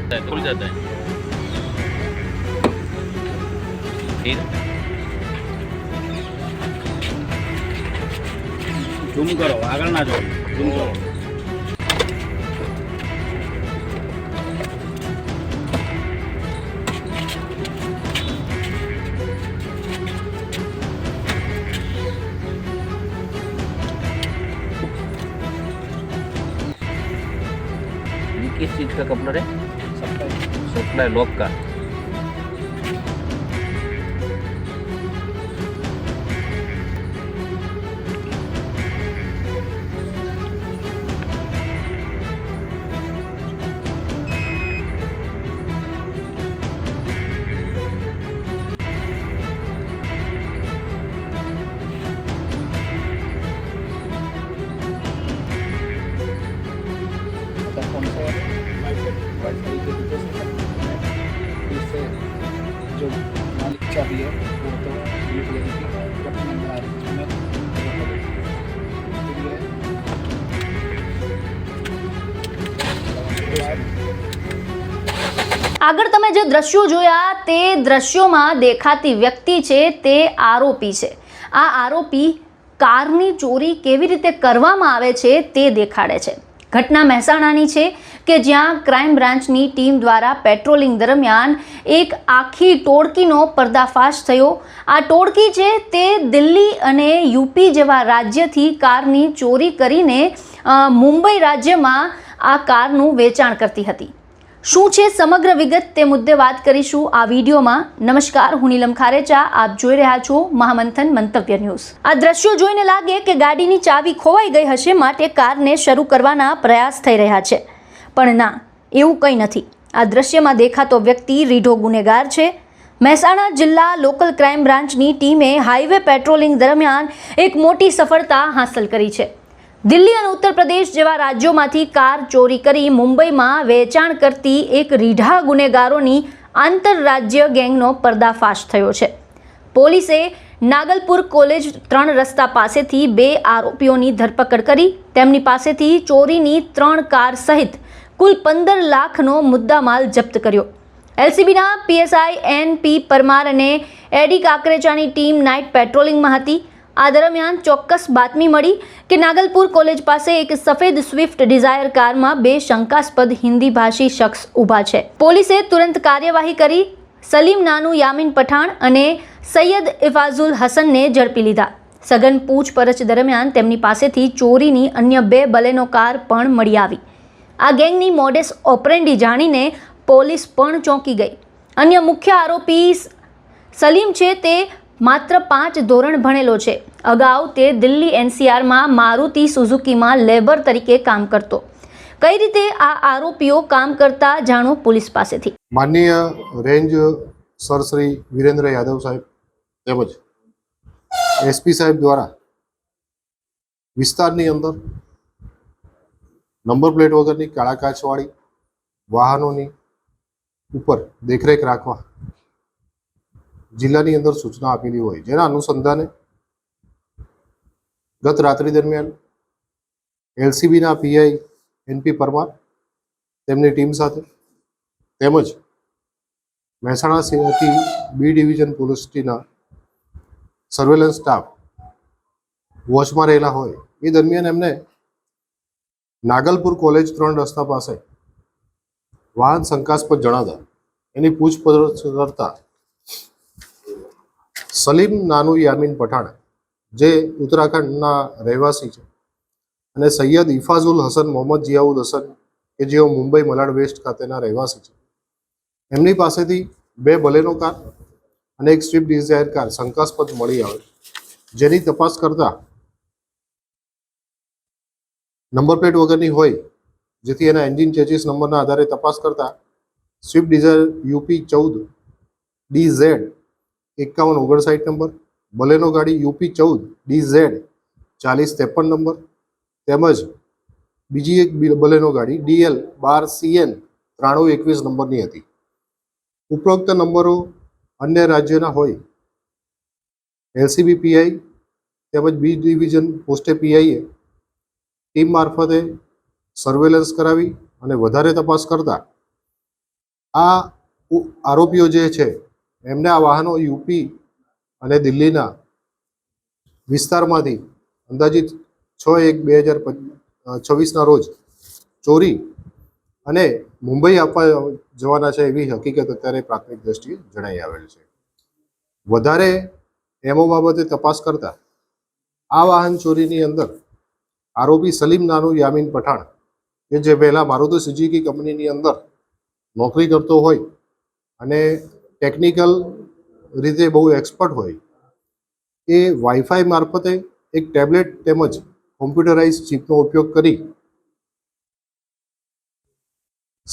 खुल जाता है। फिर ઝૂમ કરો, આગળ ના જો, ઝૂમ કરો. ये किस चीज का कपलर है? सप्लाई लॉक का। फोन से वाईफाई के डिटेल्स फिर से जो मालिक चाबी है वो तो यूज लेने की अपने अंदर आ रही है આગળ તમે જે દ્રશ્યો જોયા તે દ્રશ્યોમાં દેખાતી વ્યક્તિ છે તે આરોપી છે। આ આરોપી કારની ચોરી કેવી રીતે કરવામાં આવે છે તે દેખાડે છે। ઘટના મહેસાણાની છે કે જ્યાં ક્રાઇમ બ્રાન્ચની ટીમ દ્વારા પેટ્રોલિંગ દરમિયાન એક આખી ટોળકીનો પર્દાફાશ થયો। આ ટોળકી છે તે દિલ્હી અને યુપી જેવા રાજ્યથી કારની ચોરી કરીને મુંબઈ રાજ્યમાં આ કારનું વેચાણ કરતી હતી। શું છે સમગ્ર વિગત તે મુદ્દે વાત કરીશું આ વિડીયોમાં। નમસ્કાર, હું નીલમ ખારેચા, આપ જોઈ રહ્યા છો મહામંથન મંતવ્ય ન્યૂઝ। આ દ્રશ્યો જોઈને લાગે કે ગાડીની ચાવી ખોવાઈ ગઈ હશે માટે કારને શરૂ કરવાના પ્રયાસ થઈ રહ્યા છે, પણ ના, એવું કંઈ નથી। આ દ્રશ્યમાં દેખાતો વ્યક્તિ રીઢો ગુનેગાર છે। મહેસાણા જિલ્લા લોકલ ક્રાઇમ બ્રાન્ચની ટીમે હાઈવે પેટ્રોલિંગ દરમિયાન એક મોટી સફળતા હાંસલ કરી છે। દિલ્હી અને ઉત્તર પ્રદેશ જેવા રાજ્યોમાંથી કાર ચોરી કરી મુંબઈમાં વેચાણ કરતી એક રીઢા ગુનેગારોની આંતરરાજ્ય ગેંગનો પર્દાફાશ થયો છે। પોલીસે નાગલપુર કોલેજ 3 રસ્તા પાસેથી 2 આરોપીઓની ધરપકડ કરી તેમની પાસેથી ચોરીની 3 કાર સહિત કુલ 15 લાખનો મુદ્દામાલ જપ્ત કર્યો। એલસીબીના પીએસઆઈ એનપી પરમાર અને એડી કાકરેચાની ટીમ નાઇટ પેટ્રોલિંગમાં હતી। આ દરમિયાન ચોક્કસ બાતમી મળી કે નાગલપુર કોલેજ પાસે એક સફેદ સ્વિફ્ટ ડિઝાયર કારમાં 2 શંકાસ્પદ હિન્દી ભાષી શખ્સ ઊભા છે। પોલીસે તુરંત કાર્યવાહી કરી સલીમ નાનુ યામીન પઠાણ અને સૈયદ ઇફાઝુલ હસનને ઝડપી લીધા। સઘન પૂછપરછ દરમિયાન તેમની પાસેથી ચોરીની અન્ય 2 બલેનો કાર પણ મળી આવી। આ ગેંગની મોડેસ ઓપરેન્ડી જાણીને પોલીસ પણ ચોંકી ગઈ। અન્ય મુખ્ય આરોપી સલીમ છે તે માત્ર 5 ધોરણ ભણેલો છે। અગાઉ તે દિલ્હી એનસીઆરમાં મારુતિ સુઝુકીમાં લેબર તરીકે કામ કરતો। કઈ રીતે આ આરોપીઓ કામ કરતા જાણો પોલીસ પાસેથી। માનનીય રેન્જ સર શ્રી વીરેન્દ્ર યાદવ સાહેબ તેમજ એસપી સાહેબ દ્વારા વિસ્તારની અંદર નંબર પ્લેટ વગરની કાળા કાચવાળી વાહનોની ઉપર દેખરેખ રાખવા જિલ્લાની અંદર સૂચના આપેલી હોય, જેના અનુસંધાને ગત રાત્રિ દરમિયાન એલસીબીના પીઆઈ એનપી પરમાર તેમની ટીમ સાથે તેમજ Mehsana city B division police ટીમના સર્વેલન્સ સ્ટાફ વોચમાં રહેલા હોય એ દરમિયાન એમને નાગલપુર કોલેજ 3 રસ્તા પાસે વાહન શંકાસ્પદ જણાતા એની પૂછપરછ કરતા સલીમ નાનુ યામીન પઠાણ જે ઉત્તરાખંડના રહેવાસી છે અને સૈયદ ઇફાઝુલ હસન મોહમ્મદ જિયાઉદ હસન કે જેઓ મુંબઈ મલાડ વેસ્ટ ખાતેના રહેવાસી છે, એમની પાસેથી 2 બલેનો કાર અને એક સ્વિફ્ટ ડિઝાયર કાર શંકાસ્પદ મળી આવે, જેની તપાસ કરતા નંબર પ્લેટ વગરની હોય, જેથી એના એન્જિન ચેચિસ નંબરના આધારે તપાસ કરતા Swift Dzire UP 14 DZ 5159 number, Baleno ગાડી યુપી 14 DZ 4053 નંબર તેમજ બીજી એક બલેનો ગાડી DL 12CN 9321 નંબરની હતી। ઉપરોક્ત નંબરો અન્ય રાજ્યના હોય એલસીબી પીઆઈ તેમજ બી ડિવિઝન પોસ્ટે પીઆઈએ ટીમ મારફતે સર્વેલન્સ કરાવી અને વધારે તપાસ કરતા આ આરોપીઓ જે છે એમને આ વાહનો યુપી અને દિલ્હીના વિસ્તારમાંથી અંદાજિત 6/1/2026ના રોજ ચોરી અને મુંબઈ આપવા જવાના છે એવી હકીકત અત્યારે પ્રાથમિક દ્રષ્ટિએ જણાઈ આવેલ છે. વધારે એમઓ બાબતે તપાસ કરતા આ વાહન ચોરીની અંદર આરોપી સલીમ નાનુ યામીન પઠાણ કે જે પહેલાં મારુતિ સુઝુકી કંપનીની અંદર નોકરી કરતો હોય અને ટેકનિકલ રીતે બહુ એક્સપર્ટ હોય, એ વાઈફાઈ મારફતે એક ટેબ્લેટ તેમજ કોમ્પ્યુટરાઇઝ ચિપનો ઉપયોગ કરી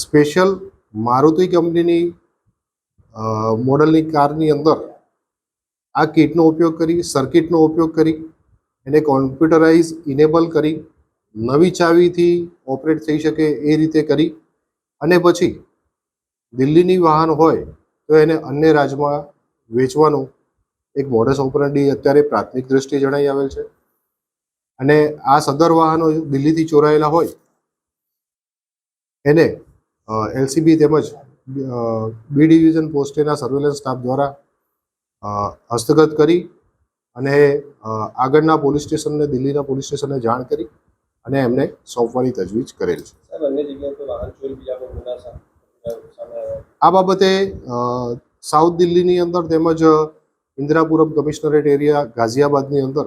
સ્પેશિયલ મારુતિ કંપનીની મોડલની કારની અંદર આ કિટનો ઉપયોગ કરી, સર્કિટનો ઉપયોગ કરી એને કોમ્પ્યુટરાઇઝ ઇનેબલ કરી નવી ચાવીથી ઓપરેટ થઈ શકે એ રીતે કરી અને પછી દિલ્હીની વાહન હોય તો એને અન્ય રાજ્યમાં વેચવાનું એક મોડસ ઓપરેન્ડી અત્યારે પ્રાથમિક દ્રષ્ટિએ જણાઈ આવેલ છે. અને આ સદર વાહનો દિલ્હીથી ચોરાયેલા હોય એને એલસીબી તેમજ બી ડિવિઝન પોસ્ટેના સર્વેલન્સ સ્ટાફ દ્વારા હસ્તગત કરી અને આગળના પોલીસ સ્ટેશનને, દિલ્હીના પોલીસ સ્ટેશનને જાણ કરી અને એમને સોંપવાની તજવીજ કરેલ છે. આ બાબતે સાઉથ દિલ્હીની અંદર તેમજ ઇન્દિરાપુરમ કમિશનરેટ એરિયા ગાઝિયાબાદની અંદર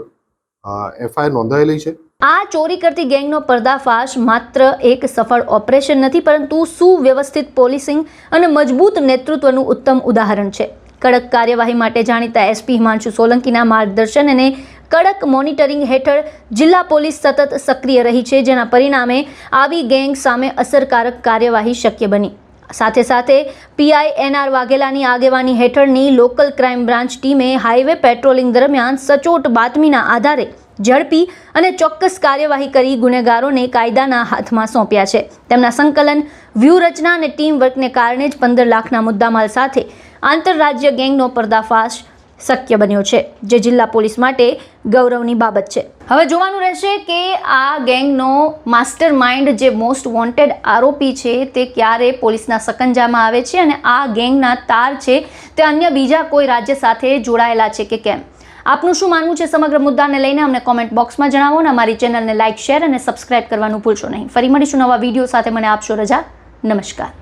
એફઆઈઆર નોંધાયેલી છે. આ ચોરી કરતી ગેંગનો પર્દાફાશ માત્ર એક સફળ ઓપરેશન નથી, પરંતુ સુવ્યવસ્થિત પોલીસિંગ અને મજબૂત નેતૃત્વનું ઉત્તમ ઉદાહરણ છે. કડક કાર્યવાહી માટે જાણીતા એસપી હિમાંશુ સોલંકીના માર્ગદર્શન અને કડક મોનિટરિંગ હેઠળ જિલ્લા પોલીસ સતત સક્રિય રહી છે, જેના પરિણામે આવી ગેંગ સામે અસરકારક કાર્યવાહી શક્ય બની. સાથે સાથે PI NR વાઘેલાની આગેવાની હેઠળની લોકલ ક્રાઇમ બ્રાન્ચ ટીમે હાઈવે પેટ્રોલિંગ દરમિયાન સચોટ બાતમીના આધારે ઝડપી અને ચોક્કસ કાર્યવાહી કરી ગુનેગારોને કાયદાના હાથમાં સોંપ્યા છે. તેમના સંકલન, વ્યૂહરચના અને ટીમ વર્કને કારણે જ 15 લાખના મુદ્દામાલ સાથે આંતરરાજ્ય ગેંગનો પર્દાફાશ શક્ય બન્યો છે, જે જિલ્લા પોલીસ માટે ગૌરવની બાબત છે. હવે જોવાનું રહેશે કે આ ગેંગનો માસ્ટર માઇન્ડ, જે મોસ્ટ વોન્ટેડ આરોપી છે, તે ક્યારે પોલીસના સકંજામાં આવે છે અને આ ગેંગના તાર છે તે અન્ય બીજા કોઈ રાજ્ય સાથે જોડાયેલા છે કે કેમ. આપનું શું માનવું છે સમગ્ર મુદ્દાને લઈને અમને કોમેન્ટ બોક્સમાં જણાવો અને અમારી ચેનલને લાઇક, શેર અને સબસ્ક્રાઇબ કરવાનું ભૂલશો નહીં. ફરી મળીશું નવા વિડીયો સાથે. મને આપશો રજા. નમસ્કાર.